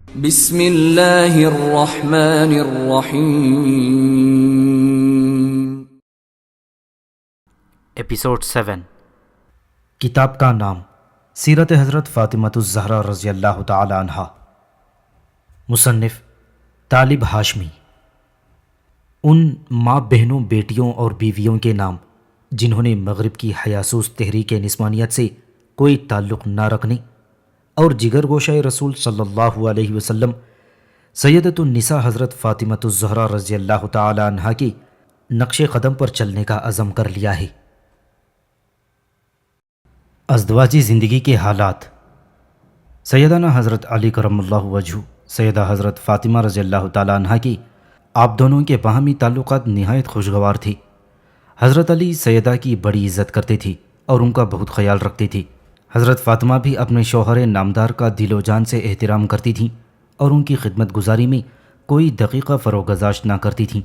بسم اللہ الرحمن الرحیم۔ ایپیسوڈ 7۔ کتاب کا نام سیرت حضرت فاطمہ الزہرا رضی اللہ تعالی عنہا۔ مصنف طالب ہاشمی۔ ان ماں بہنوں، بیٹیوں اور بیویوں کے نام جنہوں نے مغرب کی حیاسوس تحریک نسوانیت سے کوئی تعلق نہ رکھنے اور جگر گوشہ رسول صلی اللہ علیہ وسلم سیدۃ النساء حضرت فاطمہ الزہرا رضی اللہ تعالی عنہا کے نقش قدم پر چلنے کا عزم کر لیا ہے۔ ازدواجی زندگی کے حالات۔ سیدنا حضرت علی کرم اللہ وجہہ، سیدہ حضرت فاطمہ رضی اللہ تعالی عنہا کی آپ دونوں کے باہمی تعلقات نہایت خوشگوار تھے۔ حضرت علی سیدہ کی بڑی عزت کرتے تھے اور ان کا بہت خیال رکھتے تھے۔ حضرت فاطمہ بھی اپنے شوہر نامدار کا دل و جان سے احترام کرتی تھیں اور ان کی خدمت گزاری میں کوئی دقیقہ فروگزاشت نہ کرتی تھیں۔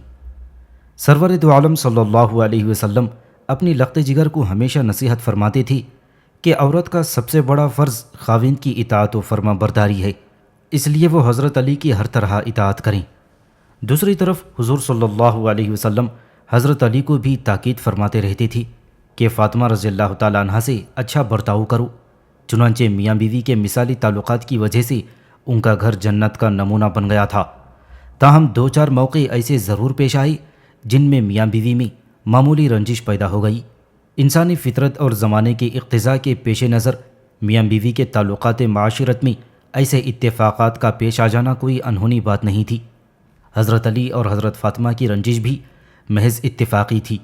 سرور دو عالم صلی اللہ علیہ وسلم اپنی لخت جگر کو ہمیشہ نصیحت فرماتے تھے کہ عورت کا سب سے بڑا فرض خاوند کی اطاعت و فرما برداری ہے، اس لیے وہ حضرت علی کی ہر طرح اطاعت کریں۔ دوسری طرف حضور صلی اللہ علیہ وسلم حضرت علی کو بھی تاکید فرماتے رہتے تھے کہ فاطمہ رضی اللہ تعالی عنہا سے اچھا برتاؤ کرو۔ چنانچہ میاں بیوی کے مثالی تعلقات کی وجہ سے ان کا گھر جنت کا نمونہ بن گیا تھا۔ تاہم دو چار موقع ایسے ضرور پیش آئے جن میں میاں بیوی میں معمولی رنجش پیدا ہو گئی۔ انسانی فطرت اور زمانے کے اقتضاء کے پیش نظر میاں بیوی کے تعلقات معاشرت میں ایسے اتفاقات کا پیش آ جانا کوئی انہونی بات نہیں تھی۔ حضرت علی اور حضرت فاطمہ کی رنجش بھی محض اتفاقی تھی،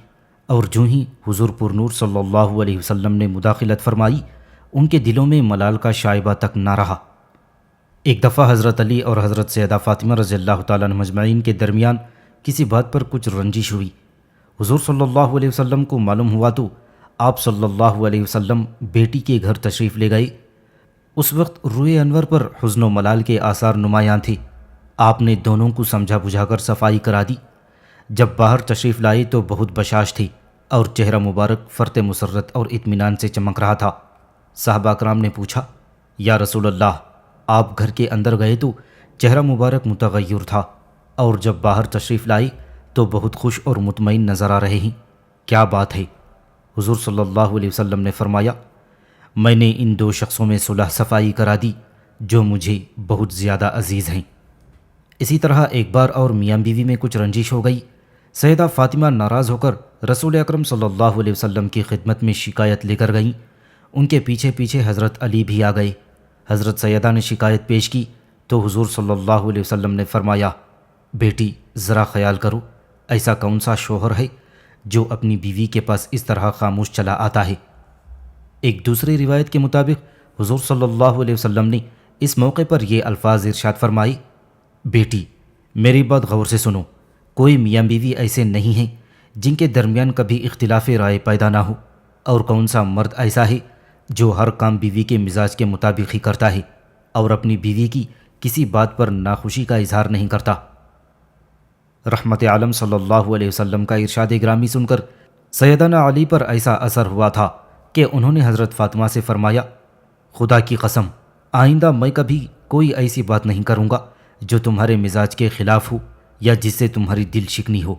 اور جو ہی حضور پر نور صلی اللہ علیہ وسلم نے مداخلت فرمائی ان کے دلوں میں ملال کا شائبہ تک نہ رہا۔ ایک دفعہ حضرت علی اور حضرت سیدہ فاطمہ رضی اللہ تعالیٰ عنہ مجمعین کے درمیان کسی بات پر کچھ رنجش ہوئی۔ حضور صلی اللہ علیہ وسلم کو معلوم ہوا تو آپ صلی اللہ علیہ وسلم بیٹی کے گھر تشریف لے گئے۔ اس وقت روئے انور پر حزن و ملال کے آثار نمایاں تھے۔ آپ نے دونوں کو سمجھا بجھا کر صفائی کرا دی۔ جب باہر تشریف لائے تو بہت بشاش تھی اور چہرہ مبارک فرط مسرت اور اطمینان سے چمک رہا تھا۔ صحابہ کرام نے پوچھا، یا رسول اللہ، آپ گھر کے اندر گئے تو چہرہ مبارک متغیر تھا، اور جب باہر تشریف لائے تو بہت خوش اور مطمئن نظر آ رہے ہیں، کیا بات ہے؟ حضور صلی اللہ علیہ وسلم نے فرمایا، میں نے ان دو شخصوں میں صلح صفائی کرا دی جو مجھے بہت زیادہ عزیز ہیں۔ اسی طرح ایک بار اور میاں بیوی میں کچھ رنجش ہو گئی۔ سیدہ فاطمہ ناراض ہو کر رسول اکرم صلی اللہ علیہ وسلم کی خدمت میں شکایت لے کر گئیں۔ ان کے پیچھے پیچھے حضرت علی بھی آ گئے۔ حضرت سیدہ نے شکایت پیش کی تو حضور صلی اللہ علیہ وسلم نے فرمایا، بیٹی ذرا خیال کرو، ایسا کون سا شوہر ہے جو اپنی بیوی کے پاس اس طرح خاموش چلا آتا ہے؟ ایک دوسری روایت کے مطابق حضور صلی اللہ علیہ وسلم نے اس موقع پر یہ الفاظ ارشاد فرمائے، بیٹی میری بات غور سے سنو، کوئی میاں بیوی ایسے نہیں ہیں جن کے درمیان کبھی اختلاف رائے پیدا نہ ہو، اور کون سا مرد ایسا ہے جو ہر کام بیوی کے مزاج کے مطابق ہی کرتا ہے اور اپنی بیوی کی کسی بات پر ناخوشی کا اظہار نہیں کرتا۔ رحمت عالم صلی اللہ علیہ وسلم کا ارشاد گرامی سن کر سیدنا علی پر ایسا اثر ہوا تھا کہ انہوں نے حضرت فاطمہ سے فرمایا، خدا کی قسم آئندہ میں کبھی کوئی ایسی بات نہیں کروں گا جو تمہارے مزاج کے خلاف ہو یا جس سے تمہاری دل شکنی ہو۔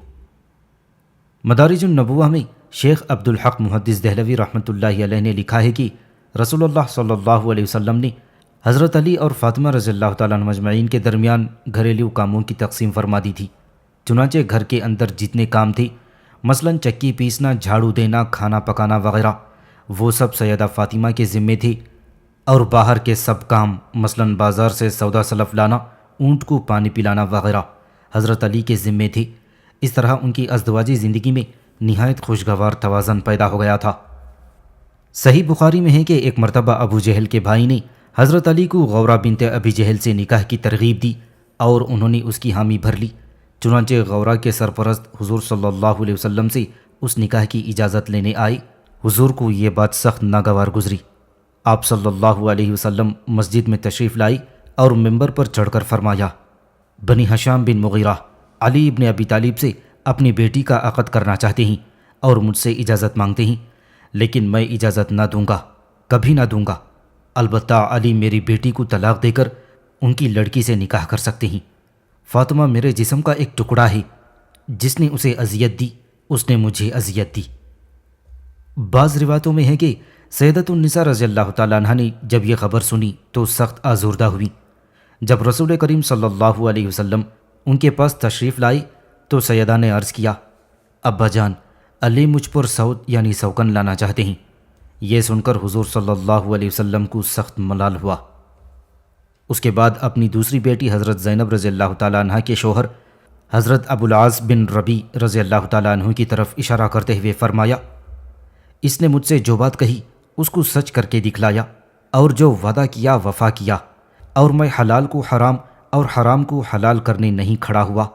مدارج النبوہ میں شیخ عبدالحق محدث دہلوی رحمۃ اللہ علیہ نے لکھا ہے کہ رسول اللہ صلی اللہ علیہ وسلم نے حضرت علی اور فاطمہ رضی اللہ تعالیٰ عنہ مجمعین کے درمیان گھریلو کاموں کی تقسیم فرما دی تھی۔ چنانچہ گھر کے اندر جتنے کام تھے، مثلاً چکی پیسنا، جھاڑو دینا، کھانا پکانا وغیرہ، وہ سب سیدہ فاطمہ کے ذمے تھے، اور باہر کے سب کام مثلاً بازار سے سودا سلف لانا، اونٹ کو پانی پلانا وغیرہ حضرت علی کے ذمے تھے۔ اس طرح ان کی ازدواجی زندگی میں نہایت خوشگوار توازن پیدا ہو گیا تھا۔ صحیح بخاری میں ہے کہ ایک مرتبہ ابو جہل کے بھائی نے حضرت علی کو غورہ بنت ابی جہل سے نکاح کی ترغیب دی اور انہوں نے اس کی حامی بھر لی۔ چنانچہ غورہ کے سرپرست حضور صلی اللہ علیہ وسلم سے اس نکاح کی اجازت لینے آئے۔ حضور کو یہ بات سخت ناگوار گزری۔ آپ صلی اللہ علیہ وسلم مسجد میں تشریف لائی اور ممبر پر چڑھ کر فرمایا، بنی ہشام بن مغیرہ علی ابن ابی طالب سے اپنی بیٹی کا عقد کرنا چاہتے ہیں اور مجھ سے اجازت مانگتے ہیں، لیکن میں اجازت نہ دوں گا، کبھی نہ دوں گا۔ البتہ علی میری بیٹی کو طلاق دے کر ان کی لڑکی سے نکاح کر سکتے ہیں۔ فاطمہ میرے جسم کا ایک ٹکڑا ہے، جس نے اسے اذیت دی اس نے مجھے اذیت دی۔ بعض روایتوں میں ہے کہ سیدۃ النساء رضی اللہ تعالیٰ عنہ نے جب یہ خبر سنی تو سخت آزردہ ہوئی۔ جب رسول کریم صلی اللہ علیہ وسلم ان کے پاس تشریف لائے تو سیدہ نے عرض کیا، ابا جان، علی مجھ پر سعود یعنی سوکن لانا چاہتے ہیں۔ یہ سن کر حضور صلی اللہ علیہ وسلم کو سخت ملال ہوا۔ اس کے بعد اپنی دوسری بیٹی حضرت زینب رضی اللہ تعالیٰ عنہ کے شوہر حضرت ابو العاص بن ربیع رضی اللہ تعالیٰ عنہ کی طرف اشارہ کرتے ہوئے فرمایا، اس نے مجھ سے جو بات کہی اس کو سچ کر کے دکھلایا، اور جو وعدہ کیا وفا کیا، اور میں حلال کو حرام اور حرام کو حلال کرنے نہیں کھڑا ہوا،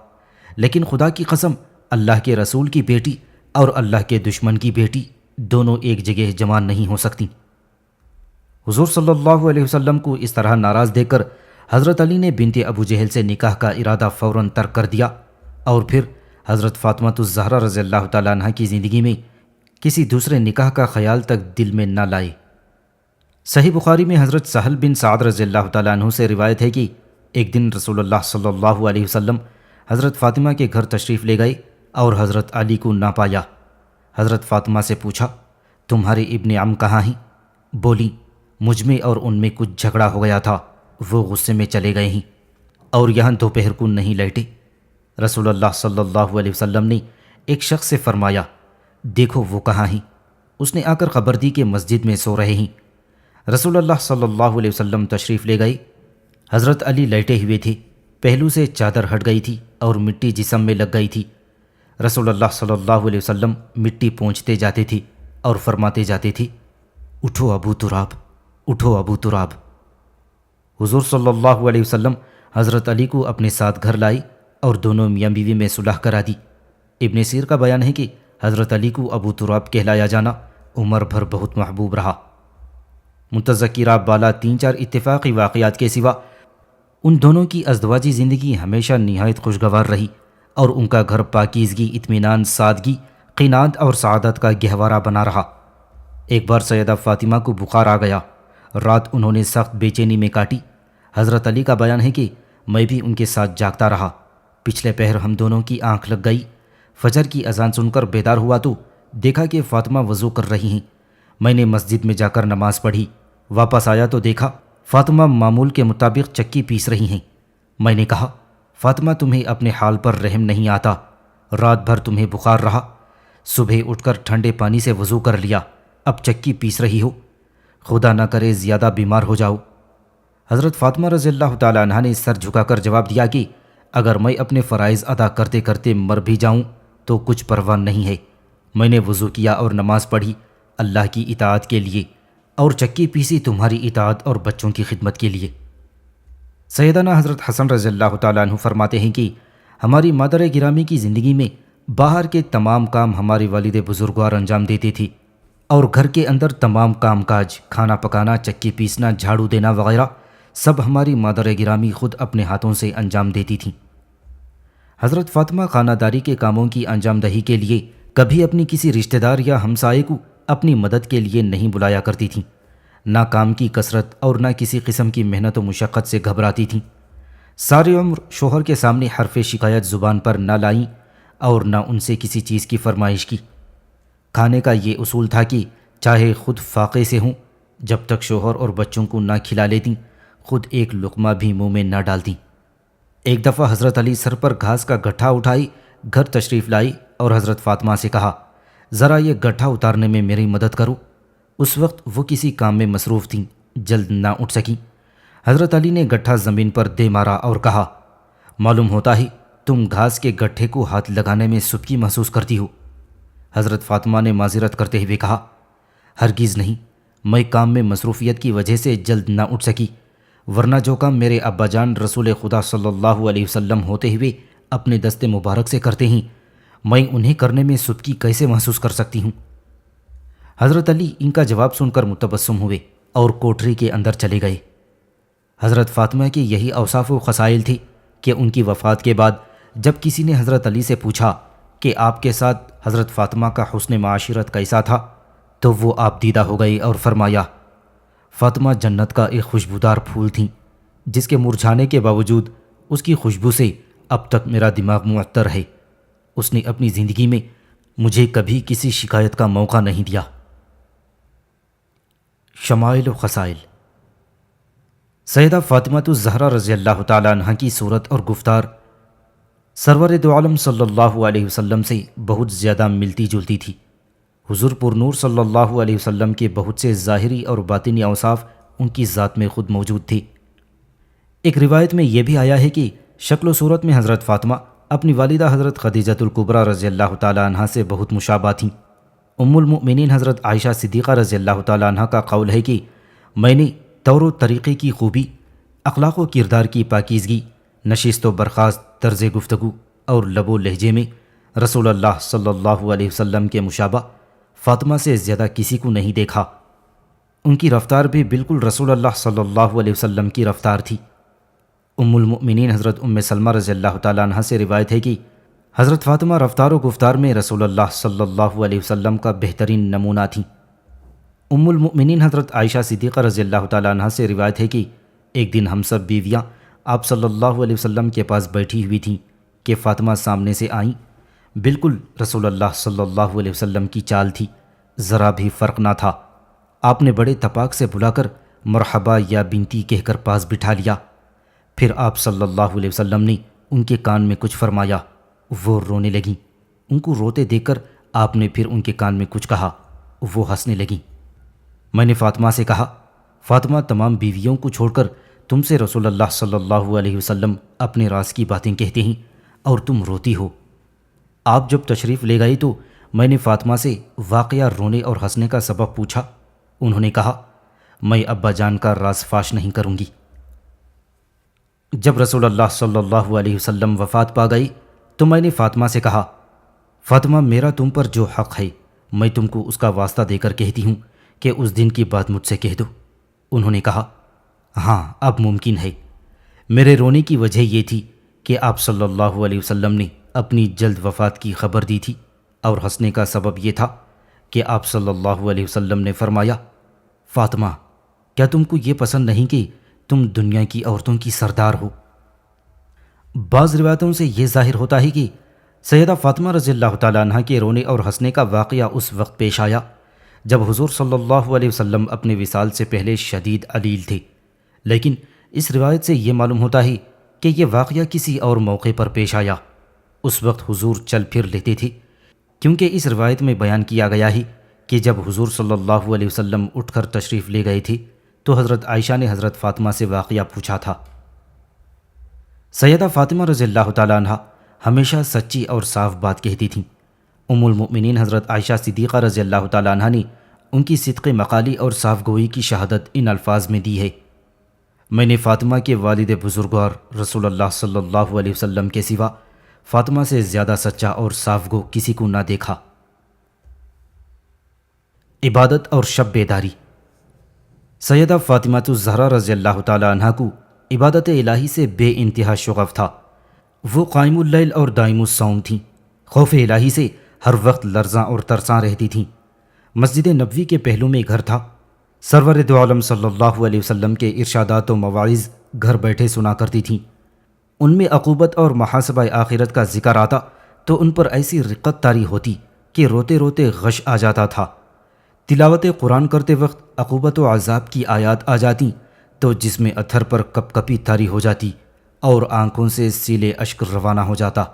لیکن خدا کی قسم اللہ کے رسول کی بیٹی اور اللہ کے دشمن کی بیٹی دونوں ایک جگہ جمع نہیں ہو سکتی۔ حضور صلی اللہ علیہ وسلم کو اس طرح ناراض دیکھ کر حضرت علی نے بنت ابو جہل سے نکاح کا ارادہ فوراً ترک کر دیا، اور پھر حضرت فاطمہ الزہرا رضی اللہ تعالیٰ عنہ کی زندگی میں کسی دوسرے نکاح کا خیال تک دل میں نہ لائے۔ صحیح بخاری میں حضرت سہل بن سعد رضی اللہ تعالیٰ عنہ سے روایت ہے کہ ایک دن رسول اللہ صلی اللہ علیہ وسلم حضرت فاطمہ کے گھر تشریف لے گئے اور حضرت علی کو نہ پایا۔ حضرت فاطمہ سے پوچھا، تمہارے ابن عم کہاں ہیں؟ بولی، مجھ میں اور ان میں کچھ جھگڑا ہو گیا تھا، وہ غصے میں چلے گئے ہیں اور یہاں دوپہر کو نہیں لوٹے۔ رسول اللہ صلی اللہ علیہ وسلم نے ایک شخص سے فرمایا، دیکھو وہ کہاں ہیں؟ اس نے آ کر خبر دی کہ مسجد میں سو رہے ہیں۔ رسول اللہ صلی اللہ علیہ وسلم تشریف لے گئے۔ حضرت علی لیٹے ہوئے تھے، پہلو سے چادر ہٹ گئی تھی اور مٹی جسم میں لگ گئی تھی۔ رسول اللہ صلی اللہ علیہ وسلم مٹی پونچھتے جاتے تھے اور فرماتے جاتے تھے، اٹھو ابو تراب، اٹھو ابو تراب۔ حضور صلی اللہ علیہ وسلم حضرت علی کو اپنے ساتھ گھر لائی اور دونوں میاں بیوی میں صلح کرا دی۔ ابن سیر کا بیان ہے کہ حضرت علی کو ابو تراب کہلایا جانا عمر بھر بہت محبوب رہا۔ متذکرہ بالا 3-4 اتفاقی واقعات کے سوا ان دونوں کی ازدواجی زندگی ہمیشہ نہایت خوشگوار رہی، اور ان کا گھر پاکیزگی، اطمینان، سادگی، قناعت اور سعادت کا گہوارہ بنا رہا۔ ایک بار سیدہ فاطمہ کو بخار آ گیا، رات انہوں نے سخت بے چینی میں کاٹی۔ حضرت علی کا بیان ہے کہ میں بھی ان کے ساتھ جاگتا رہا۔ پچھلے پہر ہم دونوں کی آنکھ لگ گئی۔ فجر کی اذان سن کر بیدار ہوا تو دیکھا کہ فاطمہ وضو کر رہی ہیں۔ میں نے مسجد میں جا کر نماز پڑھی، واپس آیا تو دیکھا فاطمہ معمول کے مطابق چکی پیس رہی ہیں۔ میں نے کہا، فاطمہ تمہیں اپنے حال پر رحم نہیں آتا؟ رات بھر تمہیں بخار رہا، صبح اٹھ کر ٹھنڈے پانی سے وضو کر لیا، اب چکی پیس رہی ہو؟ خدا نہ کرے زیادہ بیمار ہو جاؤ۔ حضرت فاطمہ رضی اللہ تعالیٰ عنہ نے سر جھکا کر جواب دیا کہ اگر میں اپنے فرائض ادا کرتے کرتے مر بھی جاؤں تو کچھ پرواہ نہیں ہے۔ میں نے وضو کیا اور نماز پڑھی اللہ کی اطاعت کے لیے، اور چکی پیسی تمہاری اطاعت اور بچوں کی خدمت کے لیے۔ سیدنا حضرت حسن رضی اللہ تعالیٰ عنہ فرماتے ہیں کہ ہماری مادر گرامی کی زندگی میں باہر کے تمام کام ہماری والد بزرگوار انجام دیتی تھی، اور گھر کے اندر تمام کام کاج، کھانا پکانا، چکی پیسنا، جھاڑو دینا وغیرہ سب ہماری مادر گرامی خود اپنے ہاتھوں سے انجام دیتی تھیں۔ حضرت فاطمہ خانہ داری کے کاموں کی انجام دہی کے لیے کبھی اپنی کسی رشتہ دار یا ہمسائے کو اپنی مدد کے لیے نہیں بلایا کرتی تھیں، نہ کام کی کثرت اور نہ کسی قسم کی محنت و مشقت سے گھبراتی تھیں۔ سارے عمر شوہر کے سامنے حرف شکایت زبان پر نہ لائیں اور نہ ان سے کسی چیز کی فرمائش کی۔ کھانے کا یہ اصول تھا کہ چاہے خود فاقے سے ہوں، جب تک شوہر اور بچوں کو نہ کھلا لیتیں خود ایک لقمہ بھی منہ میں نہ ڈالتیں۔ ایک دفعہ حضرت علی سر پر گھاس کا گٹھا اٹھائی گھر تشریف لائی اور حضرت فاطمہ سے کہا، ذرا یہ گٹھا اتارنے میں میری مدد کرو۔ اس وقت وہ کسی کام میں مصروف تھیں، جلد نہ اٹھ سکیں۔ حضرت علی نے گٹھا زمین پر دے مارا اور کہا، معلوم ہوتا ہے تم گھاس کے گٹھے کو ہاتھ لگانے میں سبکی محسوس کرتی ہو۔ حضرت فاطمہ نے معذرت کرتے ہوئے کہا، ہرگز نہیں، میں کام میں مصروفیت کی وجہ سے جلد نہ اٹھ سکی، ورنہ جو کام میرے ابا جان رسول خدا صلی اللہ علیہ وسلم ہوتے ہوئے اپنے دست مبارک سے کرتے ہیں، میں انہیں کرنے میں سبکی کیسے محسوس کر سکتی ہوں؟ حضرت علی ان کا جواب سن کر متبسم ہوئے اور کوٹری کے اندر چلے گئے۔ حضرت فاطمہ کی یہی اوصاف و خصائل تھی کہ ان کی وفات کے بعد جب کسی نے حضرت علی سے پوچھا کہ آپ کے ساتھ حضرت فاطمہ کا حسن معاشرت کیسا تھا، تو وہ آپ دیدہ ہو گئی اور فرمایا، فاطمہ جنت کا ایک خوشبودار پھول تھیں، جس کے مرجھانے کے باوجود اس کی خوشبو سے اب تک میرا دماغ معطر ہے۔ اس نے اپنی زندگی میں مجھے کبھی کسی شکایت کا موقع نہیں دیا۔ شمائل و خصائل۔ سیدہ فاطمہ الزہرا رضی اللہ تعالیٰ عنہ کی صورت اور گفتار سرور دو عالم صلی اللہ علیہ وسلم سے بہت زیادہ ملتی جلتی تھی۔ حضور پر نور صلی اللہ علیہ وسلم کے بہت سے ظاہری اور باطنی اوصاف ان کی ذات میں خود موجود تھے۔ ایک روایت میں یہ بھی آیا ہے کہ شکل و صورت میں حضرت فاطمہ اپنی والدہ حضرت خدیجۃ الکبریٰ رضی اللہ تعالیٰ عنہ سے بہت مشابہ تھیں۔ ام المؤمنین حضرت عائشہ صدیقہ رضی اللہ تعالیٰ عنہ کا قول ہے کہ میں نے طور و طریقے کی خوبی، اخلاق و کردار کی پاکیزگی، نشست و برخاست طرز گفتگو اور لب و لہجے میں رسول اللہ صلی اللہ علیہ وسلم کے مشابہ فاطمہ سے زیادہ کسی کو نہیں دیکھا۔ ان کی رفتار بھی بالکل رسول اللہ صلی اللہ علیہ وسلم کی رفتار تھی۔ ام المؤمنین حضرت ام سلمہ رضی اللہ تعالیٰ عنہ سے روایت ہے کہ حضرت فاطمہ رفتار و گفتار میں رسول اللہ صلی اللہ علیہ وسلم کا بہترین نمونہ تھیں۔ ام المؤمنین حضرت عائشہ صدیقہ رضی اللہ تعالیٰ عنہ سے روایت ہے کہ ایک دن ہم سب بیویاں آپ صلی اللہ علیہ وسلم کے پاس بیٹھی ہوئی تھیں کہ فاطمہ سامنے سے آئیں۔ بالکل رسول اللہ صلی اللہ علیہ وسلم کی چال تھی، ذرا بھی فرق نہ تھا۔ آپ نے بڑے تپاک سے بلا کر مرحبا یا بنتی کہہ کر پاس بٹھا لیا۔ پھر آپ صلی اللہ علیہ وسلم نے ان کے کان میں کچھ فرمایا، وہ رونے لگیں۔ ان کو روتے دیکھ کر آپ نے پھر ان کے کان میں کچھ کہا، وہ ہنسنے لگیں۔ میں نے فاطمہ سے کہا، فاطمہ تمام بیویوں کو چھوڑ کر تم سے رسول اللہ صلی اللہ علیہ وسلم اپنے راز کی باتیں کہتے ہیں اور تم روتی ہو۔ آپ جب تشریف لے گئے تو میں نے فاطمہ سے واقعہ رونے اور ہنسنے کا سبب پوچھا۔ انہوں نے کہا، میں ابا جان کا راز فاش نہیں کروں گی۔ جب رسول اللہ صلی اللہ علیہ وسلم وفات پا گئی تو میں نے فاطمہ سے کہا، فاطمہ میرا تم پر جو حق ہے میں تم کو اس کا واسطہ دے کر کہتی ہوں کہ اس دن کی بات مجھ سے کہہ دو۔ انہوں نے کہا، ہاں اب ممکن ہے۔ میرے رونے کی وجہ یہ تھی کہ آپ صلی اللہ علیہ وسلم نے اپنی جلد وفات کی خبر دی تھی، اور ہنسنے کا سبب یہ تھا کہ آپ صلی اللہ علیہ وسلم نے فرمایا، فاطمہ کیا تم کو یہ پسند نہیں کہ تم دنیا کی عورتوں کی سردار ہو؟ بعض روایتوں سے یہ ظاہر ہوتا ہے کہ سیدہ فاطمہ رضی اللہ تعالیٰ عنہ کے رونے اور ہنسنے کا واقعہ اس وقت پیش آیا جب حضور صلی اللہ علیہ وسلم اپنے وصال سے پہلے شدید علیل تھے، لیکن اس روایت سے یہ معلوم ہوتا ہے کہ یہ واقعہ کسی اور موقع پر پیش آیا۔ اس وقت حضور چل پھر لیتے تھے، کیونکہ اس روایت میں بیان کیا گیا ہے کہ جب حضور صلی اللہ علیہ وسلم اٹھ کر تشریف لے گئے تھے تو حضرت عائشہ نے حضرت فاطمہ سے واقعہ پوچھا تھا۔ سیدہ فاطمہ رضی اللہ تعالیٰ عنہ ہمیشہ سچی اور صاف بات کہتی تھیں۔ ام المؤمنین حضرت عائشہ صدیقہ رضی اللہ تعالیٰ عنہ نے ان کی صدق مقالی اور صاف گوئی کی شہادت ان الفاظ میں دی ہے، میں نے فاطمہ کے والد بزرگوار رسول اللہ صلی اللہ علیہ وسلم کے سوا فاطمہ سے زیادہ سچا اور صاف گو کسی کو نہ دیکھا۔ عبادت اور شب بیداری۔ سیدہ فاطمہ الزہرا رضی اللہ تعالیٰ عنہ کو عبادت الہی سے بے انتہا شغف تھا۔ وہ قائم اللیل اور دائم الصوم تھیں، خوف الہی سے ہر وقت لرزاں اور ترساں رہتی تھیں۔ مسجد نبوی کے پہلو میں گھر تھا۔ سرور دو عالم صلی اللہ علیہ وسلم کے ارشادات و مواعظ گھر بیٹھے سنا کرتی تھیں۔ ان میں عقوبت اور محاسبہ آخرت کا ذکر آتا تو ان پر ایسی رقت طاری ہوتی کہ روتے روتے غش آ جاتا تھا۔ تلاوت قرآن کرتے وقت عقوبت و عذاب کی آیات آ جاتی تو جسم اتھر پر کپ کپی طاری ہو جاتی اور آنکھوں سے سیلے اشک روانہ ہو جاتا۔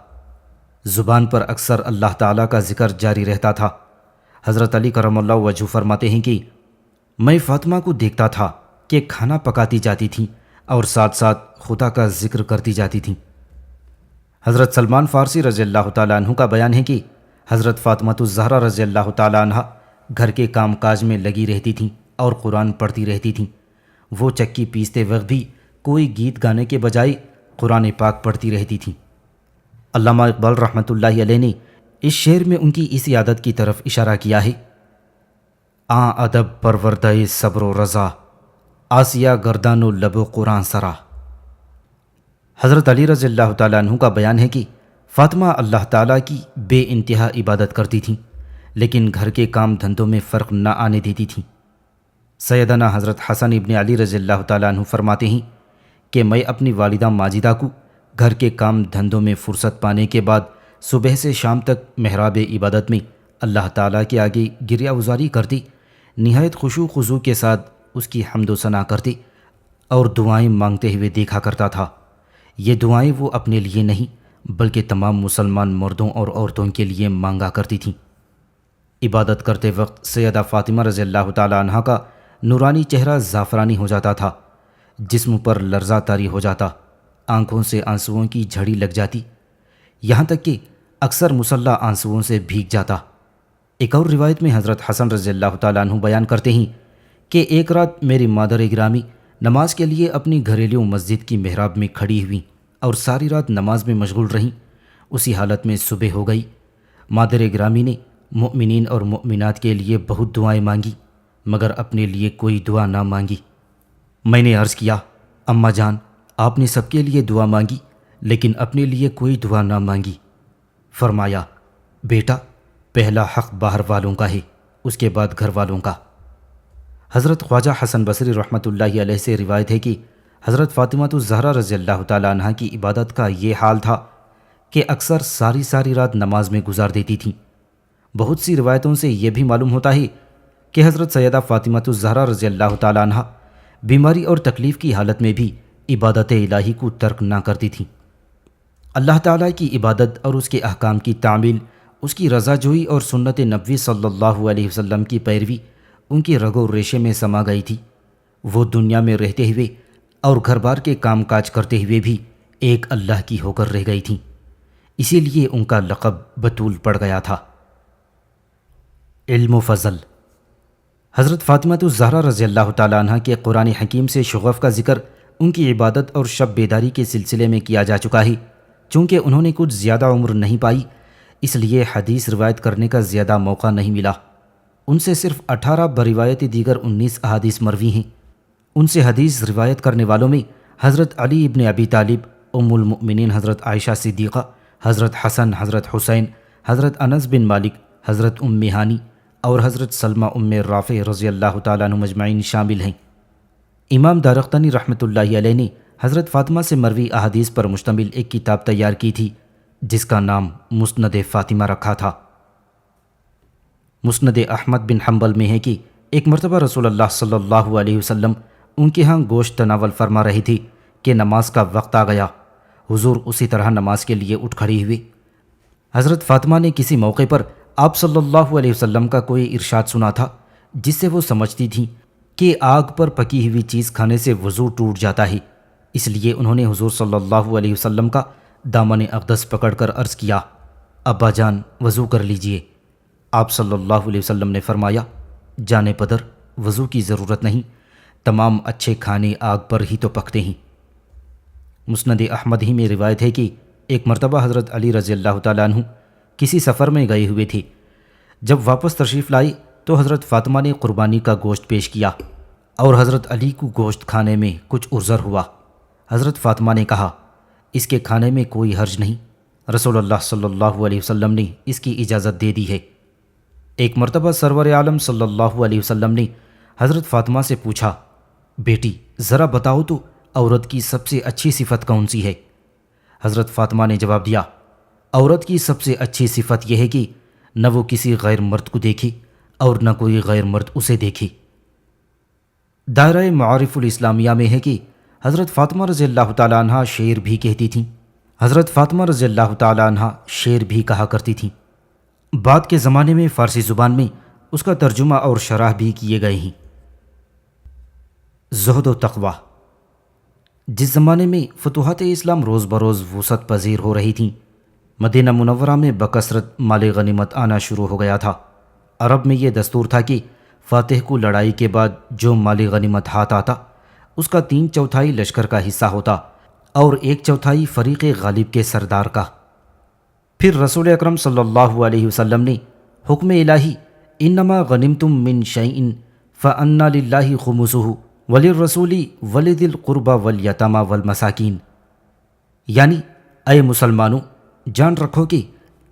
زبان پر اکثر اللہ تعالیٰ کا ذکر جاری رہتا تھا۔ حضرت علی کرم اللہ وجہ فرماتے ہیں کہ میں فاطمہ کو دیکھتا تھا کہ کھانا پکاتی جاتی تھیں اور ساتھ ساتھ خدا کا ذکر کرتی جاتی تھیں۔ حضرت سلمان فارسی رضی اللہ تعالیٰ عنہ کا بیان ہے کہ حضرت فاطمہ الزہرا رضی اللہ تعالیٰ عنہ گھر کے کام کاج میں لگی رہتی تھیں اور قرآن پڑھتی رہتی تھیں۔ وہ چکی پیستے وقت بھی کوئی گیت گانے کے بجائے قرآن پاک پڑھتی رہتی تھیں۔ علامہ اقبال رحمۃ اللہ علیہ نے اس شعر میں ان کی اسی عادت کی طرف اشارہ کیا ہے، آں ادب پروردہ صبر و رضا، آسیہ گردان و لب و قرآن سرا۔ حضرت علی رضی اللہ تعالیٰ عنہ کا بیان ہے کہ فاطمہ اللہ تعالیٰ کی بے انتہا عبادت کرتی تھیں، لیکن گھر کے کام دھندوں میں فرق نہ آنے دیتی تھیں۔ سیدنا حضرت حسن ابن علی رضی اللہ تعالیٰ عنہ فرماتے ہیں کہ میں اپنی والدہ ماجدہ کو گھر کے کام دھندوں میں فرصت پانے کے بعد صبح سے شام تک محراب عبادت میں اللہ تعالیٰ کے آگے گریہ گزاری کرتی، نہایت خشوع خضوع کے ساتھ اس کی حمد و ثنا کرتی اور دعائیں مانگتے ہوئے دیکھا کرتا تھا۔ یہ دعائیں وہ اپنے لیے نہیں بلکہ تمام مسلمان مردوں اور عورتوں کے لیے مانگا کرتی تھیں۔ عبادت کرتے وقت سیدہ فاطمہ رضی اللہ تعالی عنہ کا نورانی چہرہ زعفرانی ہو جاتا تھا، جسم پر لرزہ طاری ہو جاتا، آنکھوں سے آنسوؤں کی جھڑی لگ جاتی، یہاں تک کہ اکثر مصلی آنسوؤں سے بھیگ جاتا۔ ایک اور روایت میں حضرت حسن رضی اللہ تعالیٰ عنہ بیان کرتے ہیں کہ ایک رات میری مادر گرامی نماز کے لیے اپنی گھریلو مسجد کی محراب میں کھڑی ہوئیں اور ساری رات نماز میں مشغول رہیں۔ اسی حالت میں صبح ہو گئی۔ مادر گرامی نے مؤمنین اور مؤمنات کے لیے بہت دعائیں مانگی مگر اپنے لیے کوئی دعا نہ مانگی۔ میں نے عرض کیا، اماں جان، آپ نے سب کے لیے دعا مانگی لیکن اپنے لیے کوئی دعا نہ مانگی۔ فرمایا، بیٹا، پہلا حق باہر والوں کا ہے، اس کے بعد گھر والوں کا۔ حضرت خواجہ حسن بصری رحمۃ اللہ علیہ سے روایت ہے کہ حضرت فاطمہ الزہرا رضی اللہ تعالیٰ عنہ کی عبادت کا یہ حال تھا کہ اکثر ساری رات نماز میں گزار دیتی تھیں۔ بہت سی روایتوں سے یہ بھی معلوم ہوتا ہے کہ حضرت سیدہ فاطمہ الزہرا رضی اللہ تعالیٰ عنہ بیماری اور تکلیف کی حالت میں بھی عبادت الہی کو ترک نہ کرتی تھیں۔ اللہ تعالیٰ کی عبادت اور اس کے احکام کی تعمیل، اس کی رضا جوئی اور سنت نبوی صلی اللہ علیہ وسلم کی پیروی ان کی رگ و ریشے میں سما گئی تھی۔ وہ دنیا میں رہتے ہوئے اور گھر بار کے کام کاج کرتے ہوئے بھی ایک اللہ کی ہو کر رہ گئی تھیں، اسی لیے ان کا لقب بتول پڑ گیا تھا۔ علم و فضل۔ حضرت فاطمہ الزہرا رضی اللہ تعالیٰ عنہ کے قرآن حکیم سے شغف کا ذکر ان کی عبادت اور شب بیداری کے سلسلے میں کیا جا چکا ہے۔ چونکہ انہوں نے کچھ زیادہ عمر نہیں پائی، اس لیے حدیث روایت کرنے کا زیادہ موقع نہیں ملا۔ ان سے صرف 18 بروایت دیگر 19 احادیث مروی ہیں۔ ان سے حدیث روایت کرنے والوں میں حضرت علی ابن ابی طالب، ام المؤمنین حضرت عائشہ صدیقہ، حضرت حسن، حضرت حسین، حضرت انس بن مالک، حضرت ام ہانی اور حضرت سلمہ ام رافع رضی اللہ تعالیٰ عنہ مجمعین شامل ہیں۔ امام دارقطنی رحمۃ اللہ علیہ نے حضرت فاطمہ سے مروی احادیث پر مشتمل ایک کتاب تیار کی تھی جس کا نام مسند فاطمہ رکھا تھا۔ مسند احمد بن حنبل میں ہے کہ ایک مرتبہ رسول اللہ صلی اللہ علیہ وسلم ان کے ہاں گوشت تناول فرما رہی تھی کہ نماز کا وقت آ گیا۔ حضور اسی طرح نماز کے لیے اٹھ کھڑی ہوئی۔ حضرت فاطمہ نے کسی موقع پر آپ صلی اللہ علیہ وسلم کا کوئی ارشاد سنا تھا جس سے وہ سمجھتی تھیں کہ آگ پر پکی ہوئی چیز کھانے سے وضو ٹوٹ جاتا ہے، اس لیے انہوں نے حضور صلی اللہ علیہ وسلم کا دامن اقدس پکڑ کر عرض کیا، ابا جان وضو کر لیجئے۔ آپ صلی اللہ علیہ وسلم نے فرمایا، جانے پدر، وضو کی ضرورت نہیں، تمام اچھے کھانے آگ پر ہی تو پکتے ہیں۔ مسند احمد ہی میں روایت ہے کہ ایک مرتبہ حضرت علی رضی اللہ تعالیٰ عنہ کسی سفر میں گئے ہوئے تھے۔ جب واپس تشریف لائی تو حضرت فاطمہ نے قربانی کا گوشت پیش کیا اور حضرت علی کو گوشت کھانے میں کچھ عذر ہوا۔ حضرت فاطمہ نے کہا، اس کے کھانے میں کوئی حرج نہیں، رسول اللہ صلی اللہ علیہ وسلم نے اس کی اجازت دے دی ہے۔ ایک مرتبہ سرور عالم صلی اللہ علیہ وسلم نے حضرت فاطمہ سے پوچھا، بیٹی ذرا بتاؤ تو عورت کی سب سے اچھی صفت کون سی ہے؟ حضرت فاطمہ نے جواب دیا، عورت کی سب سے اچھی صفت یہ ہے کہ نہ وہ کسی غیر مرد کو دیکھے اور نہ کوئی غیر مرد اسے دیکھے۔ دائرہ معارف الاسلامیہ میں ہے کہ حضرت فاطمہ رضی اللہ تعالیٰ عنہ شعر بھی کہتی تھیں۔ حضرت فاطمہ رضی اللہ تعالیٰ عنہ شعر بھی کہا کرتی تھیں۔ بعد کے زمانے میں فارسی زبان میں اس کا ترجمہ اور شرح بھی کیے گئے ہیں۔ زہد و تقوی۔ جس زمانے میں فتوحات اسلام روز بروز وسعت پذیر ہو رہی تھیں، مدینہ منورہ میں بکثرت مال غنیمت آنا شروع ہو گیا تھا۔ عرب میں یہ دستور تھا کہ فاتح کو لڑائی کے بعد جو مال غنیمت ہاتھ آتا اس کا 3/4 لشکر کا حصہ ہوتا اور 1/4 فریق غالب کے سردار کا۔ پھر رسول اکرم صلی اللہ علیہ وسلم نے حکم الہی انما غنمتم من شیء فان للہ خمسہ وللرسول ولذی القربى والیتامى والمساکین، یعنی اے مسلمانوں، جان رکھو کہ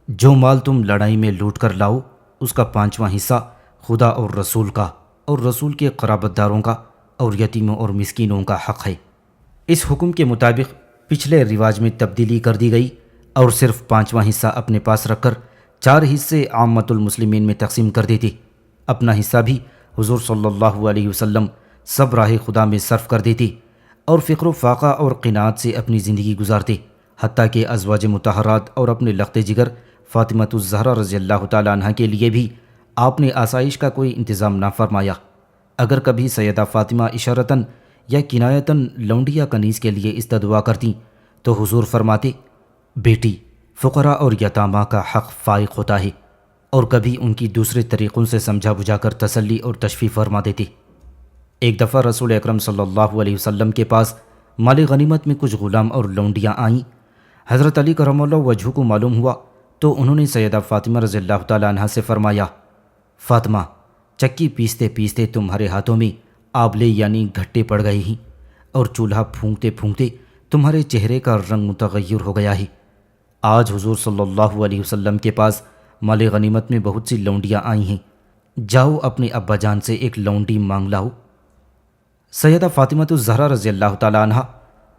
جو مال تم لڑائی میں لوٹ کر لاؤ اس کا 5واں حصہ خدا اور رسول کا اور رسول کے قرابت داروں کا اور یتیموں اور مسکینوں کا حق ہے۔ اس حکم کے مطابق پچھلے رواج میں تبدیلی کر دی گئی اور صرف 5واں حصہ اپنے پاس رکھ کر 4 حصے عامت المسلمین میں تقسیم کر دیتے۔ اپنا حصہ بھی حضور صلی اللہ علیہ وسلم سب راہ خدا میں صرف کر دیتے اور فقر و فاقہ اور قناعت سے اپنی زندگی گزارتے، حتیٰ کہ ازواج مطہرات اور اپنے لخت جگر فاطمۃ الزہرا رضی اللہ تعالی عنہ کے لیے بھی آپ نے آسائش کا کوئی انتظام نہ فرمایا۔ اگر کبھی سیدہ فاطمہ اشارتاً یا کنایتاً لونڈی یا کنیز کے لیے استدعا کرتیں تو حضور فرماتے، بیٹی، فقراء اور یتامہ کا حق فائق ہوتا ہے، اور کبھی ان کی دوسرے طریقوں سے سمجھا بجھا کر تسلی اور تشفیع فرما دیتے۔ ایک دفعہ رسول اکرم صلی اللہ علیہ وسلم کے پاس مال غنیمت میں کچھ غلام اور لونڈیاں آئیں۔ حضرت علی کرم اللہ وجہہ کو معلوم ہوا تو انہوں نے سیدہ فاطمہ رضی اللہ تعالی عنہ سے فرمایا، فاطمہ، چکی پیستے پیستے تمہارے ہاتھوں میں آبلے یعنی گھٹے پڑ گئے ہیں، اور چولہا پھونکتے پھونکتے تمہارے چہرے کا رنگ متغیر ہو گیا ہے۔ آج حضور صلی اللہ علیہ وسلم کے پاس مال غنیمت میں بہت سی لونڈیاں آئی ہیں، جاؤ اپنے ابا جان سے ایک لونڈی مانگ لاؤ۔ سیدہ فاطمہ الزہرا رضی اللہ تعالی عنہ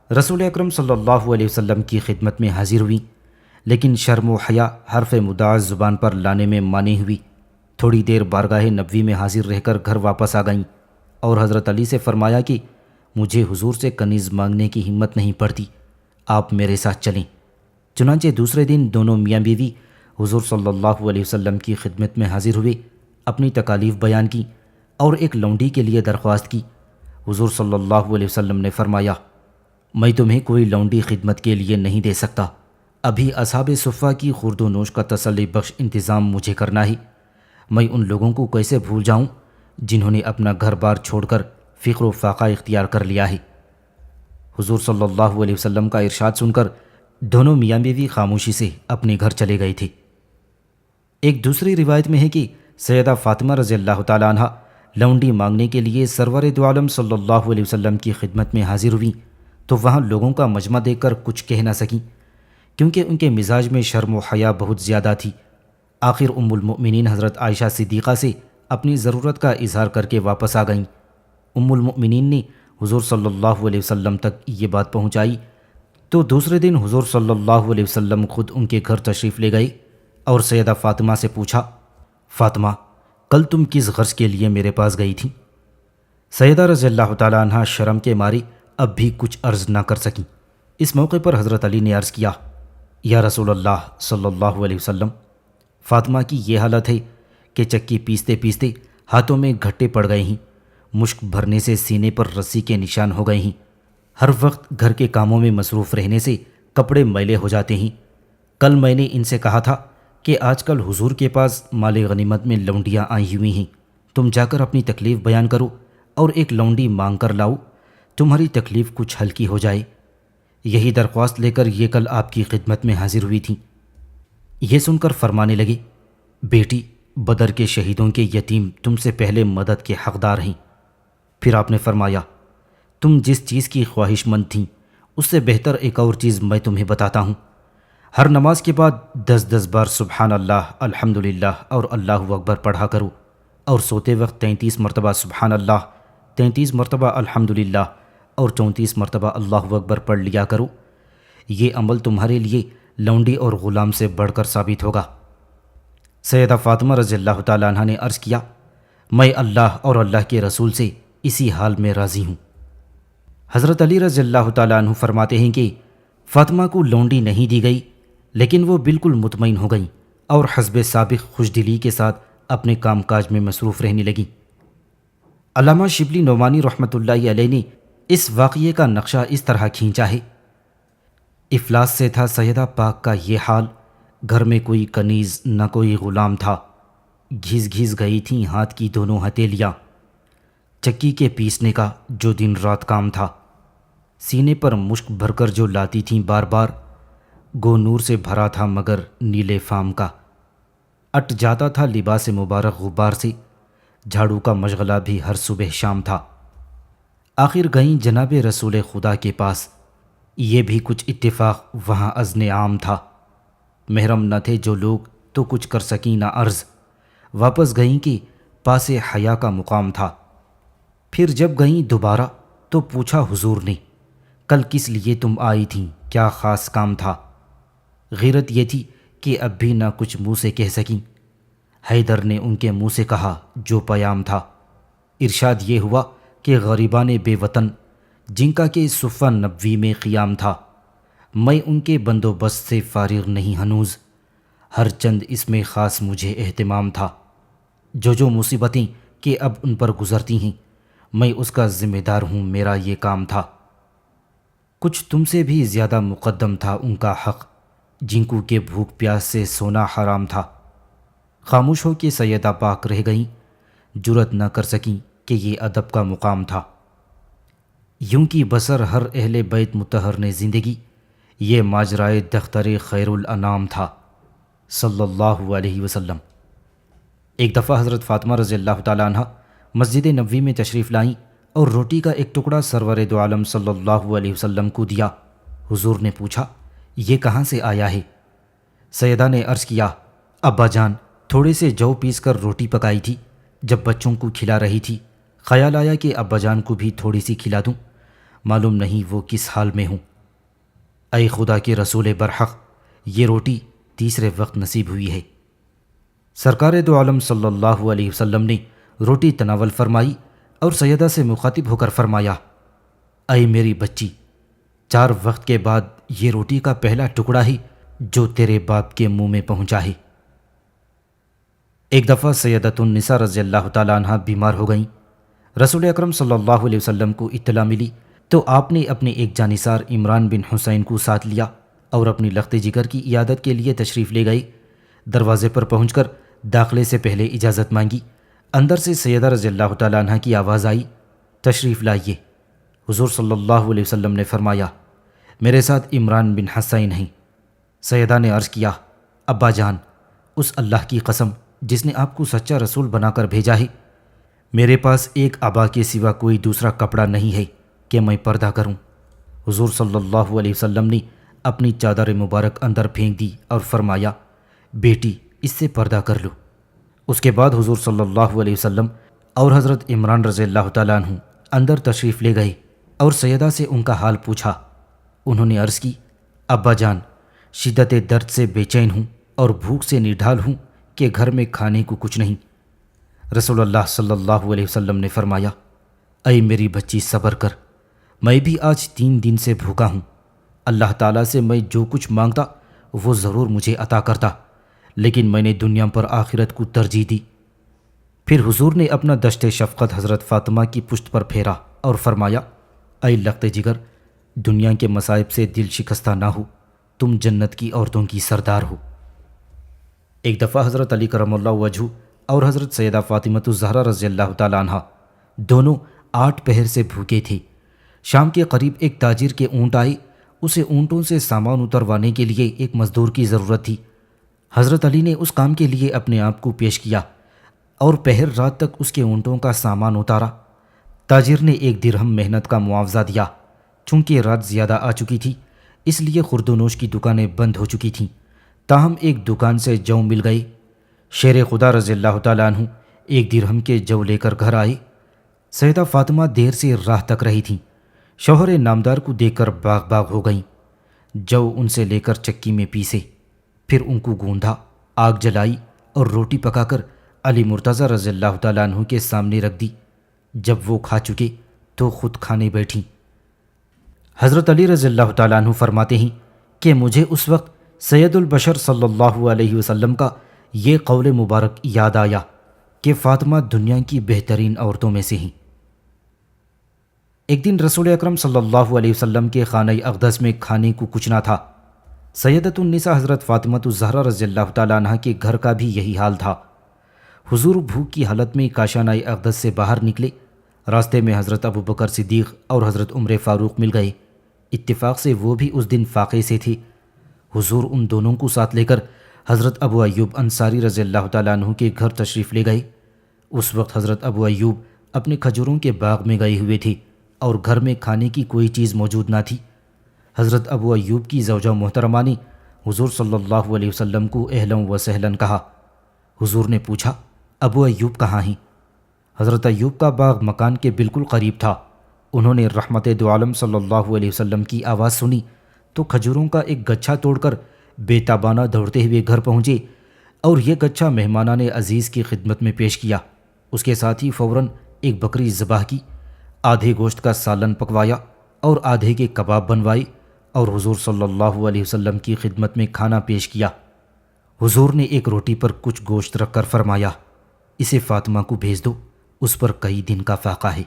رسول اکرم صلی اللہ علیہ وسلم کی خدمت میں حاضر ہوئیں، لیکن شرم و حیا حرف مداعظ زبان پر لانے میں مانی ہوئی۔ تھوڑی دیر بارگاہ نبوی میں حاضر رہ کر گھر واپس آ گئیں اور حضرت علی سے فرمایا کہ مجھے حضور سے کنیز مانگنے کی ہمت نہیں پڑتی، آپ میرے ساتھ چلیں۔ چنانچہ دوسرے دن دونوں میاں بیوی حضور صلی اللہ علیہ وسلم کی خدمت میں حاضر ہوئے، اپنی تکالیف بیان کی اور ایک لونڈی کے لیے درخواست کی۔ حضور صلی اللہ علیہ وسلم نے فرمایا، میں تمہیں کوئی لونڈی خدمت کے لیے نہیں دے سکتا، ابھی اصحاب صفہ کی خورد و نوش کا تسلی بخش انتظام مجھے کرنا ہے۔ میں ان لوگوں کو کیسے بھول جاؤں جنہوں نے اپنا گھر بار چھوڑ کر فقر و فاقہ اختیار کر لیا ہے۔ حضور صلی اللہ علیہ وسلم کا ارشاد سن کر دونوں میاں بیوی خاموشی سے اپنے گھر چلے گئے تھے۔ ایک دوسری روایت میں ہے کہ سیدہ فاطمہ رضی اللہ تعالی عنہ لونڈی مانگنے کے لیے سرور دو عالم صلی اللہ علیہ وسلم کی خدمت میں حاضر ہوئیں تو وہاں لوگوں کا مجمع دیکھ کر کچھ کہہ نہ سکیں، کیونکہ ان کے مزاج میں شرم و حیا بہت زیادہ تھی۔ آخر ام المؤمنین حضرت عائشہ صدیقہ سے اپنی ضرورت کا اظہار کر کے واپس آ گئیں۔ ام المؤمنین نے حضور صلی اللہ علیہ وسلم تک یہ بات پہنچائی تو دوسرے دن حضور صلی اللہ علیہ وسلم خود ان کے گھر تشریف لے گئے اور سیدہ فاطمہ سے پوچھا، فاطمہ، کل تم کس غرض کے لیے میرے پاس گئی تھی؟ سیدہ رضی اللہ تعالی عنہ شرم کے مارے اب بھی کچھ عرض نہ کر سکیں۔ اس موقع پر حضرت علی نے عرض کیا، یا رسول اللہ صلی اللہ علیہ وسلم، فاطمہ کی یہ حالت ہے کہ چکی پیستے پیستے ہاتھوں میں گھٹے پڑ گئے ہیں، مشک بھرنے سے سینے پر رسی کے نشان ہو گئے ہیں، ہر وقت گھر کے کاموں میں مصروف رہنے سے کپڑے میلے ہو جاتے ہیں۔ کل میں نے ان سے کہا تھا کہ آج کل حضور کے پاس مال غنیمت میں لونڈیاں آئی ہوئی ہیں، تم جا کر اپنی تکلیف بیان کرو اور ایک لونڈی مانگ کر لاؤ، تمہاری تکلیف کچھ ہلکی ہو جائے۔ یہی درخواست لے کر یہ کل آپ کی خدمت میں حاضر ہوئی تھیں۔ یہ سن کر فرمانے لگے، بیٹی، بدر کے شہیدوں کے یتیم تم سے پہلے مدد کے حقدار ہیں۔ پھر آپ نے فرمایا، تم جس چیز کی خواہش مند تھیں اس سے بہتر ایک اور چیز میں تمہیں بتاتا ہوں۔ ہر نماز کے بعد 10 بار سبحان اللہ، الحمدللہ اور اللہ اکبر پڑھا کرو، اور سوتے وقت 33 مرتبہ سبحان اللہ، 33 مرتبہ الحمدللہ اور 34 مرتبہ اللہ اکبر پڑھ لیا کرو۔ یہ عمل تمہارے لیے لونڈی اور غلام سے بڑھ کر ثابت ہوگا۔ سیدہ فاطمہ رضی اللہ تعالیٰ عنہ نے عرض کیا، میں اللہ اور اللہ کے رسول سے اسی حال میں راضی ہوں۔ حضرت علی رضی اللہ تعالیٰ عنہ فرماتے ہیں کہ فاطمہ کو لونڈی نہیں دی گئی، لیکن وہ بالکل مطمئن ہو گئیں اور حسب سابق خوش دلی کے ساتھ اپنے کام کاج میں مصروف رہنے لگیں۔ علامہ شبلی نعمانی رحمۃ اللہ علیہ نے اس واقعے کا نقشہ اس طرح کھینچا ہے، افلاس سے تھا سیدہ پاک کا یہ حال، گھر میں کوئی کنیز نہ کوئی غلام تھا، گھس گھس گئی تھیں ہاتھ کی دونوں ہتھیلیاں، چکی کے پیسنے کا جو دن رات کام تھا، سینے پر مشک بھر کر جو لاتی تھیں بار بار، گو نور سے بھرا تھا مگر نیلے فام کا، اٹ جاتا تھا لباس مبارک غبار سے، جھاڑو کا مشغلہ بھی ہر صبح شام تھا۔ آخر گئیں جناب رسول خدا کے پاس، یہ بھی کچھ اتفاق وہاں اذن عام تھا، محرم نہ تھے جو لوگ تو کچھ کر سکیں نہ عرض، واپس گئیں کہ پاس حیا کا مقام تھا۔ پھر جب گئیں دوبارہ تو پوچھا حضور نے، کل کس لیے تم آئی تھیں؟ کیا خاص کام تھا؟ غیرت یہ تھی کہ اب بھی نہ کچھ منہ سے کہہ سکیں۔ حیدر نے ان کے منہ سے کہا جو پیام تھا۔ ارشاد یہ ہوا کہ غریبان بے وطن جن کا کہ صفہ نبوی میں قیام تھا، میں ان کے بندوبست سے فارغ نہیں ہنوز، ہر چند اس میں خاص مجھے اہتمام تھا۔ جو مصیبتیں کہ اب ان پر گزرتی ہیں، میں اس کا ذمہ دار ہوں، میرا یہ کام تھا۔ کچھ تم سے بھی زیادہ مقدم تھا ان کا حق، جن کو کہ بھوک پیاس سے سونا حرام تھا۔ خاموش ہو کے سیدہ پاک رہ گئیں، جرأت نہ کر سکیں کہ یہ ادب کا مقام تھا۔ یوں کی بسر ہر اہل بیت مطہر نے زندگی، یہ ماجرائے دختر خیر الانام تھا صلی اللہ علیہ وسلم۔ ایک دفعہ حضرت فاطمہ رضی اللہ تعالیٰ عنہ مسجد نبوی میں تشریف لائیں اور روٹی کا ایک ٹکڑا سرور دو عالم صلی اللہ علیہ وسلم کو دیا۔ حضور نے پوچھا یہ کہاں سے آیا ہے؟ سیدہ نے عرض کیا ابا جان تھوڑے سے جو پیس کر روٹی پکائی تھی، جب بچوں کو کھلا رہی تھی خیال آیا کہ ابا جان کو بھی تھوڑی سی کھلا دوں، معلوم نہیں وہ کس حال میں ہوں۔ اے خدا کے رسول برحق، یہ روٹی تیسرے وقت نصیب ہوئی ہے۔ سرکار دو عالم صلی اللہ علیہ وسلم نے روٹی تناول فرمائی اور سیدہ سے مخاطب ہو کر فرمایا اے میری بچی، 4 وقت کے بعد یہ روٹی کا پہلا ٹکڑا ہی جو تیرے باپ کے منہ میں پہنچا ہے۔ ایک دفعہ سیدۃ النساء رضی اللہ تعالیٰ عنہ بیمار ہو گئیں۔ رسول اکرم صلی اللہ علیہ وسلم کو اطلاع ملی تو آپ نے اپنے ایک جانثار عمران بن حسین کو ساتھ لیا اور اپنی لخت جگر کی عیادت کے لیے تشریف لے گئے۔ دروازے پر پہنچ کر داخلے سے پہلے اجازت مانگی۔ اندر سے سیدہ رضی اللہ تعالیٰ عنہ کی آواز آئی تشریف لائیے۔ حضور صلی اللہ علیہ وسلم نے فرمایا میرے ساتھ عمران بن حسین ہیں۔ سیدہ نے عرض کیا ابا جان، اس اللہ کی قسم جس نے آپ کو سچا رسول بنا کر بھیجا ہے، میرے پاس ایک ابا کے سوا کوئی دوسرا کپڑا نہیں ہے کہ میں پردہ کروں۔ حضور صلی اللہ علیہ وسلم نے اپنی چادر مبارک اندر پھینک دی اور فرمایا بیٹی اس سے پردہ کر لو۔ اس کے بعد حضور صلی اللہ علیہ وسلم اور حضرت عمران رضی اللہ تعالیٰ عنہ اندر تشریف لے گئے اور سیدہ سے ان کا حال پوچھا۔ انہوں نے عرض کی ابا جان، شدت درد سے بے چین ہوں اور بھوک سے نڈھال ہوں کہ گھر میں کھانے کو کچھ نہیں۔ رسول اللہ صلی اللہ علیہ وسلم نے فرمایا اے میری بچی صبر کر، میں بھی آج 3 دن سے بھوکا ہوں، اللہ تعالیٰ سے میں جو کچھ مانگتا وہ ضرور مجھے عطا کرتا، لیکن میں نے دنیا پر آخرت کو ترجیح دی۔ پھر حضور نے اپنا دشت شفقت حضرت فاطمہ کی پشت پر پھیرا اور فرمایا اے لخت جگر، دنیا کے مصائب سے دل شکستہ نہ ہو، تم جنت کی عورتوں کی سردار ہو۔ ایک دفعہ حضرت علی کرم اللہ وجہہ اور حضرت سیدہ فاطمہ الزہرا رضی اللہ تعالیٰ عنہ دونوں 8 پہر سے بھوکے تھے۔ شام کے قریب ایک تاجر کے اونٹ آئے، اسے اونٹوں سے سامان اتروانے کے لیے ایک مزدور کی ضرورت تھی۔ حضرت علی نے اس کام کے لیے اپنے آپ کو پیش کیا اور پہر رات تک اس کے اونٹوں کا سامان اتارا۔ تاجر نے 1 درہم محنت کا معاوضہ دیا۔ چونکہ رات زیادہ آ چکی تھی اس لیے خورد و نوش کی دکانیں بند ہو چکی تھیں، تاہم ایک دکان سے جو مل گئے۔ شیر خدا رضی اللہ تعالیٰ عنہ 1 درہم کے جو لے کر گھر آئے۔ سیدہ فاطمہ دیر سے راہ تک رہی تھیں، شوہر نامدار کو دیکھ کر باغ باغ ہو گئیں۔ جو ان سے لے کر چکی میں پیسے، پھر ان کو گوندھا، آگ جلائی اور روٹی پکا کر علی مرتضیٰ رضی اللہ تعالیٰ عنہ کے سامنے رکھ دی۔ جب وہ کھا چکے تو خود کھانے بیٹھیں۔ حضرت علی رضی اللہ تعالیٰ عنہ فرماتے ہیں کہ مجھے اس وقت سید البشر صلی اللہ علیہ وسلم کا یہ قول مبارک یاد آیا کہ فاطمہ دنیا کی بہترین عورتوں میں سے ہیں۔ ایک دن رسول اکرم صلی اللہ علیہ وسلم کے خانہ اقدس میں کھانے کو کچھ نہ تھا۔ سیدۃ النساء حضرت فاطمہ الزہرا رضی اللہ تعالیٰ عنہ کے گھر کا بھی یہی حال تھا۔ حضور بھوک کی حالت میں کاشانہ اقدس سے باہر نکلے۔ راستے میں حضرت ابو بکر صدیق اور حضرت عمر فاروق مل گئے۔ اتفاق سے وہ بھی اس دن فاقے سے تھے۔ حضور ان دونوں کو ساتھ لے کر حضرت ابو ایوب انصاری رضی اللہ تعالیٰ عنہ کے گھر تشریف لے گئے۔ اس وقت حضرت ابو ایوب اپنے کھجوروں کے باغ میں گئے ہوئے تھے اور گھر میں کھانے کی کوئی چیز موجود نہ تھی۔ حضرت ابو ایوب کی زوجہ محترمہ نے حضور صلی اللہ علیہ وسلم کو اہلاً و سہلاً کہا۔ حضور نے پوچھا ابو ایوب کہاں ہیں؟ حضرت ایوب کا باغ مکان کے بالکل قریب تھا۔ انہوں نے رحمت دو عالم صلی اللہ علیہ وسلم کی آواز سنی تو کھجوروں کا ایک گچھا توڑ کر بے تابانہ دوڑتے ہوئے گھر پہنچے اور یہ گچھا مہمانان عزیز کی خدمت میں پیش کیا۔ اس کے ساتھ ہی فوراً ایک بکری ذبح کی، آدھے گوشت کا سالن پکوایا اور آدھے کے کباب بنوائے اور حضور صلی اللہ علیہ وسلم کی خدمت میں کھانا پیش کیا۔ حضور نے ایک روٹی پر کچھ گوشت رکھ کر فرمایا، اسے فاطمہ کو بھیج دو، اس پر کئی دن کا فاقہ ہے۔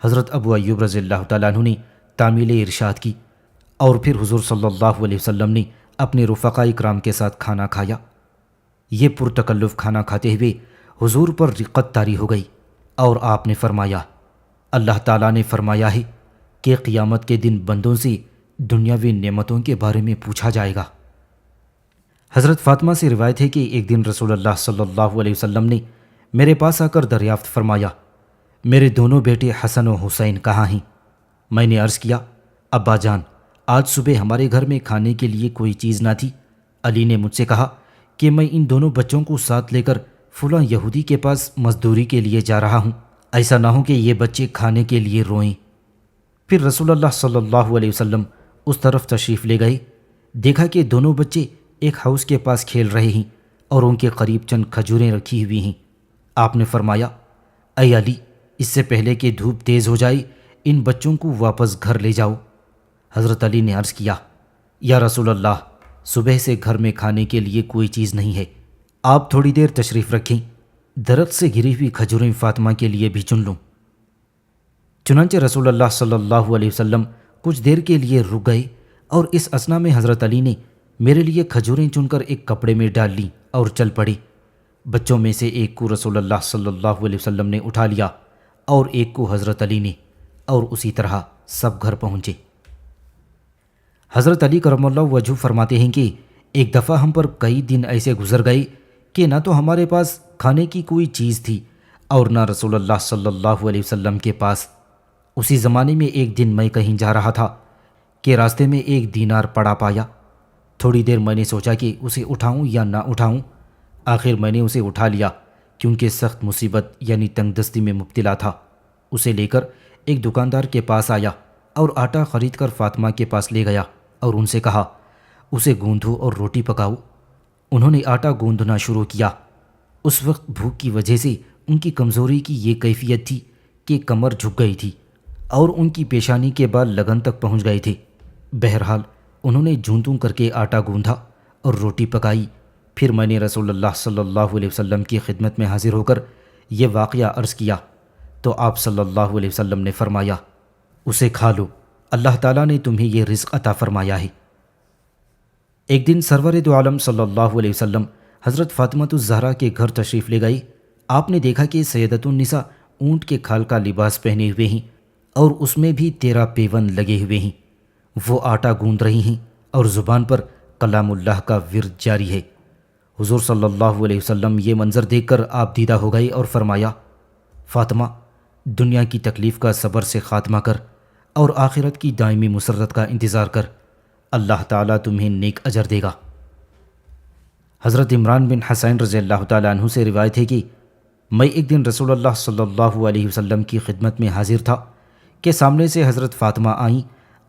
حضرت ابو ایوب رضی اللہ تعالیٰ عنہ نے تعمیل ارشاد کی اور پھر حضور صلی اللہ علیہ وسلم نے اپنے رفقاء کرام کے ساتھ کھانا کھایا۔ یہ پرتکلف کھانا کھاتے ہوئے حضور پر رقت طاری ہو گئی اور آپ نے فرمایا، اللہ تعالیٰ نے فرمایا ہے کہ قیامت کے دن بندوں سے دنیاوی نعمتوں کے بارے میں پوچھا جائے گا۔ حضرت فاطمہ سے روایت ہے کہ ایک دن رسول اللہ صلی اللہ علیہ وسلم نے میرے پاس آ کر دریافت فرمایا، میرے دونوں بیٹے حسن و حسین کہاں ہیں؟ میں نے عرض کیا، ابا جان، آج صبح ہمارے گھر میں کھانے کے لیے کوئی چیز نہ تھی۔ علی نے مجھ سے کہا کہ میں ان دونوں بچوں کو ساتھ لے کر فلاں یہودی کے پاس مزدوری کے لیے جا رہا ہوں، ایسا نہ ہو کہ یہ بچے کھانے کے لیے روئیں۔ پھر رسول اللہ صلی اللہ علیہ وسلم اس طرف تشریف لے گئے، دیکھا کہ دونوں بچے ایک ہاؤس کے پاس کھیل رہے ہیں اور ان کے قریب چند کھجوریں رکھی ہوئی ہیں۔ آپ نے فرمایا، اے علی، اس سے پہلے کہ دھوپ تیز ہو جائے ان بچوں کو واپس گھر لے جاؤ۔ حضرت علی نے عرض کیا، یا رسول اللہ، صبح سے گھر میں کھانے کے لیے کوئی چیز نہیں ہے، آپ تھوڑی دیر تشریف رکھیں، درخت سے گری ہوئی کھجوریں فاطمہ کے لیے بھی چن لوں۔ چنانچہ رسول اللہ صلی اللہ علیہ وسلم کچھ دیر کے لیے رک گئے اور اس اثنا میں حضرت علی نے میرے لیے کھجوریں چن کر ایک کپڑے میں ڈال لیں اور چل پڑے۔ بچوں میں سے ایک کو رسول اللہ صلی اللہ علیہ وسلم نے اٹھا لیا اور ایک کو حضرت علی نے، اور اسی طرح سب گھر پہنچے۔ حضرت علی کرم اللہ وجہ فرماتے ہیں کہ ایک دفعہ ہم پر کئی دن ایسے گزر گئے کہ نہ تو ہمارے پاس کھانے کی کوئی چیز تھی اور نہ رسول اللہ صلی اللہ علیہ وسلم کے پاس۔ اسی زمانے میں ایک دن میں کہیں جا رہا تھا کہ راستے میں ایک دینار پڑا پایا۔ تھوڑی دیر میں نے سوچا کہ اسے اٹھاؤں یا نہ اٹھاؤں، آخر میں نے اسے اٹھا لیا کیونکہ سخت مصیبت یعنی تنگ دستی میں مبتلا تھا۔ اسے لے کر ایک دکاندار کے پاس آیا اور آٹا خرید کر فاطمہ کے پاس لے گیا اور ان سے کہا، اسے گوندھو اور روٹی پکاؤ۔ انہوں نے آٹا گوندھنا شروع کیا۔ اس وقت بھوک کی وجہ سے ان کی کمزوری کی یہ کیفیت تھی کہ کمر جھک گئی تھی اور ان کی پیشانی کے بال لگن تک پہنچ گئے تھے۔ بہرحال انہوں نے جوں کر کے آٹا گوندھا اور روٹی پکائی۔ پھر میں نے رسول اللہ صلی اللہ علیہ وسلم کی خدمت میں حاضر ہو کر یہ واقعہ عرض کیا تو آپ صلی اللہ علیہ وسلم نے فرمایا، اسے کھا لو، اللہ تعالیٰ نے تمہیں یہ رزق عطا فرمایا ہے۔ ایک دن سرور دو عالم صلی اللہ علیہ وسلم حضرت فاطمہ الزہرا کے گھر تشریف لے گئی۔ آپ نے دیکھا کہ سیدۃ النساء اونٹ کے کھال کا لباس پہنے ہوئے ہیں اور اس میں بھی 13 پیون لگے ہوئے ہیں۔ وہ آٹا گوندھ رہی ہیں اور زبان پر کلام اللہ کا ورد جاری ہے۔ حضور صلی اللہ علیہ وسلم یہ منظر دیکھ کر آپ دیدہ ہو گئے اور فرمایا، فاطمہ، دنیا کی تکلیف کا صبر سے خاتمہ کر اور آخرت کی دائمی مسرت کا انتظار کر، اللہ تعالیٰ تمہیں نیک اجر دے گا۔ حضرت عمران بن حسین رضی اللہ تعالیٰ عنہ سے روایت ہے کہ میں ایک دن رسول اللہ صلی اللہ علیہ وسلم کی خدمت میں حاضر تھا کہ سامنے سے حضرت فاطمہ آئیں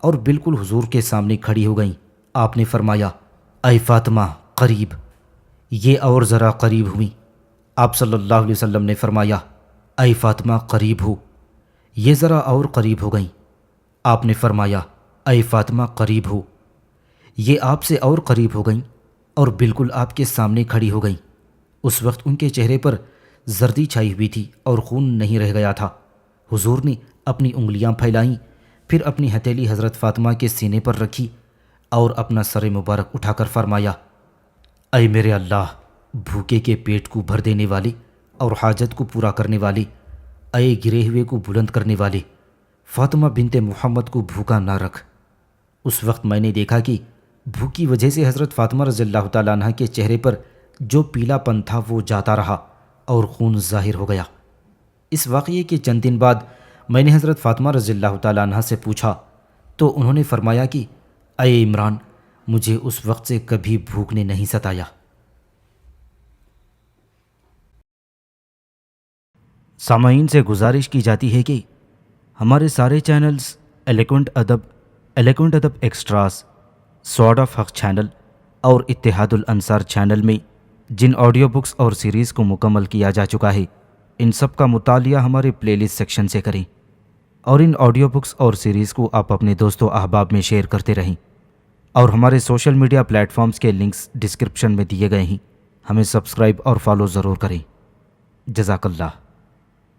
اور بالکل حضور کے سامنے کھڑی ہو گئیں۔ آپ نے فرمایا، اے فاطمہ، قریب، یہ اور ذرا قریب ہوئیں۔ آپ صلی اللہ علیہ وسلم نے فرمایا، اے فاطمہ، قریب ہو، یہ ذرا اور قریب ہو گئیں۔ آپ نے فرمایا، اے فاطمہ، قریب ہو، یہ آپ سے اور قریب ہو گئیں اور بالکل آپ کے سامنے کھڑی ہو گئیں۔ اس وقت ان کے چہرے پر زردی چھائی ہوئی تھی اور خون نہیں رہ گیا تھا۔ حضور نے اپنی انگلیاں پھیلائیں، پھر اپنی ہتھیلی حضرت فاطمہ کے سینے پر رکھی اور اپنا سر مبارک اٹھا کر فرمایا، اے میرے اللہ، بھوکے کے پیٹ کو بھر دینے والے اور حاجت کو پورا کرنے والے، اے گرے ہوئے کو بلند کرنے والے، فاطمہ بنت محمد کو بھوکا نہ رکھ۔ اس وقت میں نے دیکھا کہ بھوک کی وجہ سے حضرت فاطمہ رضی اللہ تعالیٰ عنہ کے چہرے پر جو پیلا پن تھا وہ جاتا رہا اور خون ظاہر ہو گیا۔ اس واقعے کے چند دن بعد میں نے حضرت فاطمہ رضی اللہ تعالیٰ عنہ سے پوچھا تو انہوں نے فرمایا کہ اے عمران، مجھے اس وقت سے کبھی بھوک نے نہیں ستایا۔ سامعین سے گزارش کی جاتی ہے کہ ہمارے سارے چینلز ایلیکونٹ ادب ایکسٹراز، سواڈ آف حق چینل اور اتحاد الانصار چینل میں جن آڈیو بکس اور سیریز کو مکمل کیا جا چکا ہے، ان سب کا مطالعہ ہمارے پلے لسٹ سیکشن سے کریں، اور ان آڈیو بکس اور سیریز کو آپ اپنے دوست و احباب میں شیئر کرتے رہیں، اور ہمارے سوشل میڈیا پلیٹ فارمز کے لنکس ڈسکرپشن میں دیے گئے ہیں، ہمیں سبسکرائب اور فالو ضرور کریں۔ جزاک اللہ۔